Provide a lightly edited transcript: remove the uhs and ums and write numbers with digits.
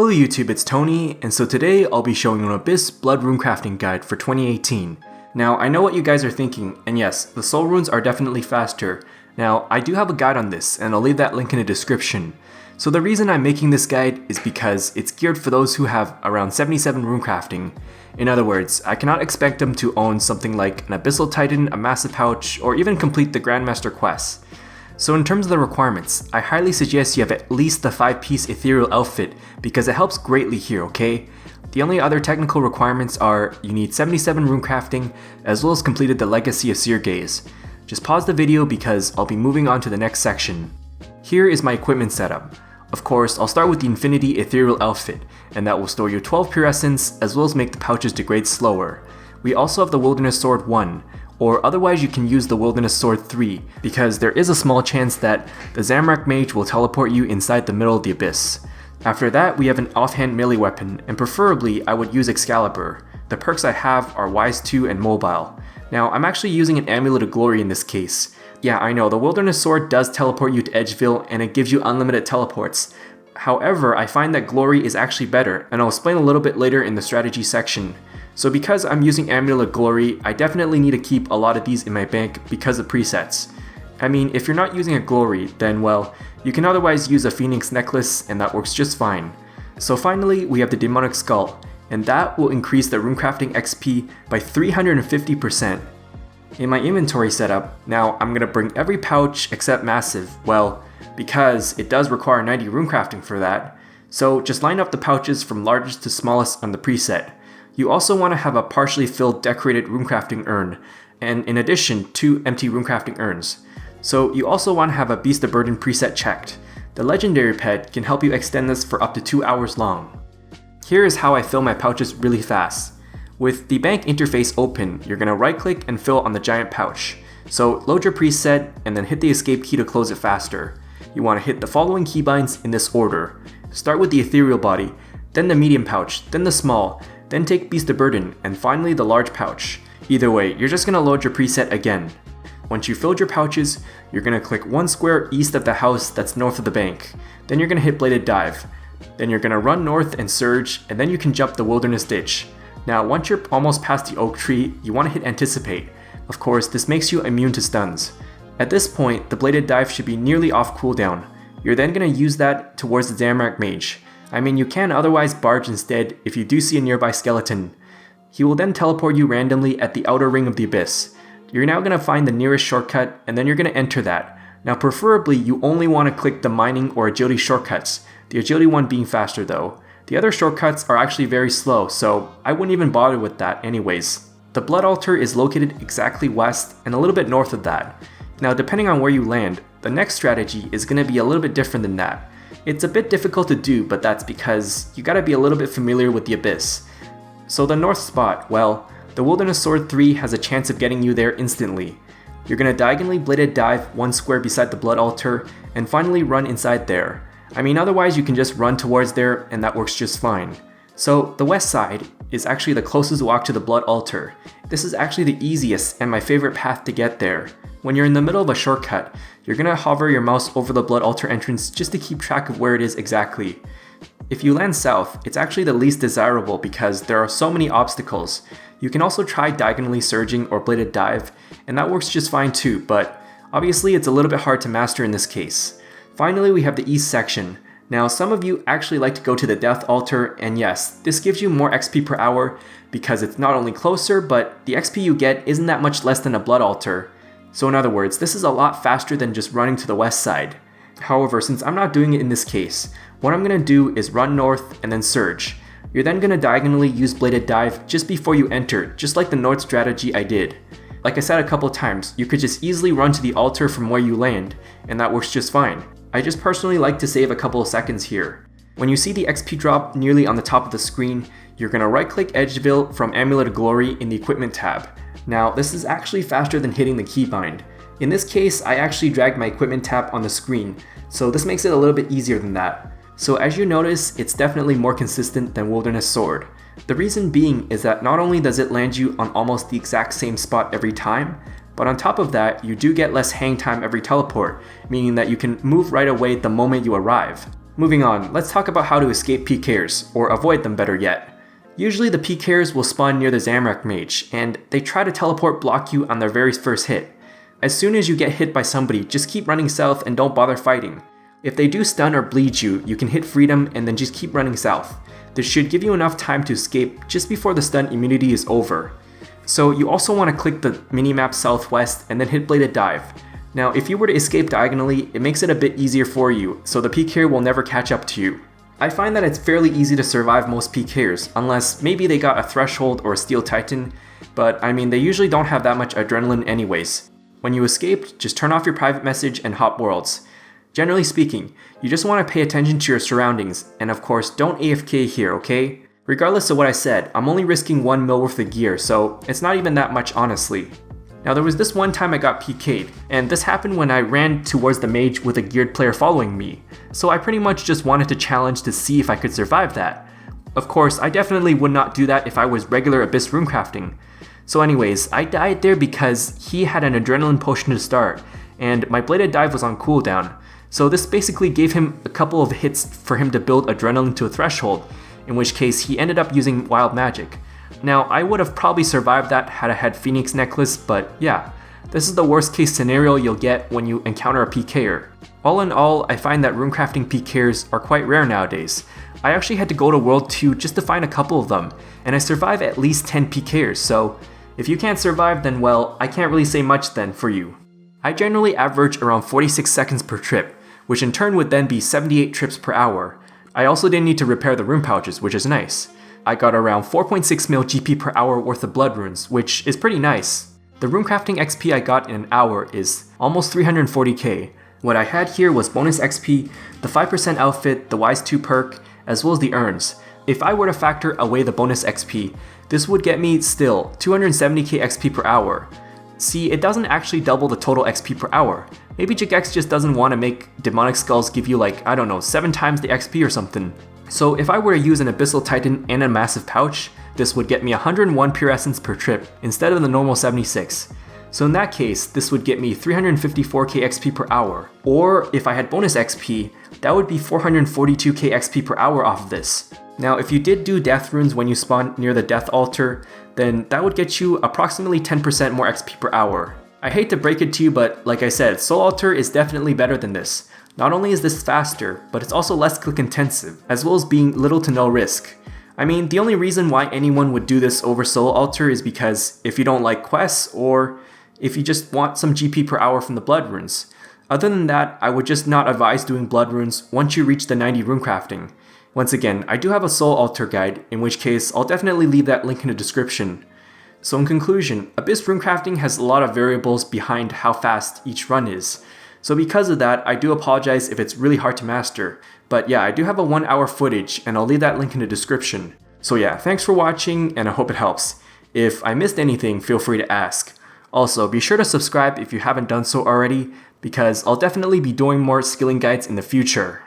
Hello YouTube, it's Tony, and so today I'll be showing an Abyss Blood Runecrafting guide for 2018. Now, I know what you guys are thinking, and yes, the soul runes are definitely faster. Now, I do have a guide on this, and I'll leave that link in the description. So the reason I'm making this guide is because it's geared for those who have around 77 runecrafting. In other words, I cannot expect them to own something like an Abyssal Titan, a Massive Pouch, or even complete the Grandmaster quests. So in terms of the requirements, I highly suggest you have at least the 5-piece ethereal outfit because it helps greatly here, okay? The only other technical requirements are you need 77 runecrafting as well as completed the Legacy of Seer Gaze. Just pause the video because I'll be moving on to the next section. Here is my equipment setup. Of course, I'll start with the Infinity Ethereal outfit, and that will store your 12 pure essence as well as make the pouches degrade slower. We also have the Wilderness Sword 1, or otherwise you can use the Wilderness Sword 3, because there is a small chance that the Zamorak Mage will teleport you inside the middle of the Abyss. After that, we have an offhand melee weapon, and preferably I would use Excalibur. The perks I have are Wise 2 and Mobile. Now, I'm actually using an Amulet of Glory in this case. Yeah, I know, the Wilderness Sword does teleport you to Edgeville, and it gives you unlimited teleports. However, I find that Glory is actually better, and I'll explain a little bit later in the strategy section. So because I'm using Amulet of Glory, I definitely need to keep a lot of these in my bank because of presets. I mean, if you're not using a Glory, then well, you can otherwise use a Phoenix Necklace and that works just fine. So finally, we have the Demonic Skull, and that will increase the Runecrafting XP by 350%. In my inventory setup, now I'm going to bring every pouch except Massive, well, because it does require 90 runecrafting for that. So just line up the pouches from largest to smallest on the preset. You also want to have a partially filled decorated runecrafting urn, and in addition, 2 empty runecrafting urns. So you also want to have a Beast of Burden preset checked. The legendary pet can help you extend this for up to 2 hours long. Here is how I fill my pouches really fast. With the bank interface open, you're going to right click and fill on the giant pouch. So load your preset and then hit the escape key to close it faster. You want to hit the following keybinds in this order. Start with the ethereal body, then the medium pouch, then the small, then take Beast of Burden, and finally the large pouch. Either way, you're just going to load your preset again. Once you've filled your pouches, you're going to click one square east of the house that's north of the bank. Then you're going to hit Bladed Dive. Then you're going to run north and surge, and then you can jump the Wilderness Ditch. Now once you're almost past the oak tree, you want to hit Anticipate. Of course, this makes you immune to stuns. At this point, the Bladed Dive should be nearly off cooldown. You're then going to use that towards the Zamorak Mage. I mean, you can otherwise barge instead if you do see a nearby skeleton. He will then teleport you randomly at the outer ring of the Abyss. You're now going to find the nearest shortcut, and then you're going to enter that. Now preferably, you only want to click the mining or agility shortcuts, the agility one being faster though. The other shortcuts are actually very slow, so I wouldn't even bother with that anyways. The Blood Altar is located exactly west and a little bit north of that. Now depending on where you land, the next strategy is going to be a little bit different than that. It's a bit difficult to do, but that's because you gotta be a little bit familiar with the Abyss. So the north spot, well, the Wilderness Sword 3 has a chance of getting you there instantly. You're gonna diagonally Bladed Dive one square beside the Blood Altar, and finally run inside there. I mean, otherwise you can just run towards there and that works just fine. So the west side is actually the closest walk to the Blood Altar. This is actually the easiest and my favorite path to get there. When you're in the middle of a shortcut, you're going to hover your mouse over the Blood Altar entrance just to keep track of where it is exactly. If you land south, it's actually the least desirable because there are so many obstacles. You can also try diagonally surging or Bladed Dive, and that works just fine too, but obviously it's a little bit hard to master in this case. Finally, we have the east section. Now some of you actually like to go to the Death Altar, and yes, this gives you more XP per hour because it's not only closer, but the XP you get isn't that much less than a Blood Altar. So in other words, this is a lot faster than just running to the west side. However, since I'm not doing it in this case, what I'm going to do is run north and then surge. You're then going to diagonally use Bladed Dive just before you enter, just like the north strategy I did. Like I said a couple times, you could just easily run to the altar from where you land, and that works just fine. I just personally like to save a couple of seconds here. When you see the XP drop nearly on the top of the screen, you're going to right click Edgeville from Amulet of Glory in the Equipment tab. Now this is actually faster than hitting the keybind. In this case, I actually dragged my equipment tab on the screen, so this makes it a little bit easier than that. So as you notice, it's definitely more consistent than Wilderness Sword. The reason being is that not only does it land you on almost the exact same spot every time, but on top of that, you do get less hang time every teleport, meaning that you can move right away the moment you arrive. Moving on, let's talk about how to escape PKers, or avoid them better yet. Usually the PKers will spawn near the Zamorak mage, and they try to teleport block you on their very first hit. As soon as you get hit by somebody, just keep running south and don't bother fighting. If they do stun or bleed you, you can hit freedom and then just keep running south. This should give you enough time to escape just before the stun immunity is over. So you also want to click the minimap southwest and then hit bladed dive. Now if you were to escape diagonally, it makes it a bit easier for you, so the PKer will never catch up to you. I find that it's fairly easy to survive most PKers, unless maybe they got a Threshold or a Steel Titan, but I mean they usually don't have that much adrenaline anyways. When you escape, just turn off your private message and hop worlds. Generally speaking, you just want to pay attention to your surroundings, and of course don't AFK here, okay? Regardless of what I said, I'm only risking 1 mil worth of gear, so it's not even that much honestly. Now there was this one time I got PK'd, and this happened when I ran towards the mage with a geared player following me, so I pretty much just wanted to challenge to see if I could survive that. Of course, I definitely would not do that if I was regular Abyss Runecrafting. So anyways, I died there because he had an adrenaline potion to start, and my bladed dive was on cooldown, so this basically gave him a couple of hits for him to build adrenaline to a threshold, in which case he ended up using wild magic. Now, I would have probably survived that had I had Phoenix Necklace, but yeah, this is the worst case scenario you'll get when you encounter a PKer. All in all, I find that runecrafting PKers are quite rare nowadays. I actually had to go to World 2 just to find a couple of them, and I survived at least 10 PKers, so if you can't survive then well, I can't really say much then for you. I generally average around 46 seconds per trip, which in turn would then be 78 trips per hour. I also didn't need to repair the rune pouches, which is nice. I got around 4.6 mil GP per hour worth of blood runes, which is pretty nice. The runecrafting XP I got in an hour is almost 340k. What I had here was bonus XP, the 5% outfit, the Wise 2 perk, as well as the urns. If I were to factor away the bonus XP, this would get me still 270k XP per hour. See, it doesn't actually double the total XP per hour. Maybe Jagex just doesn't want to make demonic skulls give you like, I don't know, 7 times the XP or something. So if I were to use an Abyssal Titan and a massive pouch, this would get me 101 pure essence per trip instead of the normal 76. So in that case, this would get me 354k XP per hour. Or if I had bonus XP, that would be 442k XP per hour off of this. Now if you did do death runes when you spawn near the death altar, then that would get you approximately 10% more XP per hour. I hate to break it to you, but like I said, Soul Altar is definitely better than this. Not only is this faster, but it's also less click intensive, as well as being little to no risk. I mean, the only reason why anyone would do this over Soul Altar is because if you don't like quests, or if you just want some GP per hour from the blood runes. Other than that, I would just not advise doing blood runes once you reach the 90 runecrafting. Once again, I do have a Soul Altar guide, in which case I'll definitely leave that link in the description. So in conclusion, Abyss Runecrafting has a lot of variables behind how fast each run is. So because of that, I do apologize if it's really hard to master. But yeah, I do have a 1 hour footage and I'll leave that link in the description. So yeah, thanks for watching and I hope it helps. If I missed anything, feel free to ask. Also, be sure to subscribe if you haven't done so already, because I'll definitely be doing more skilling guides in the future.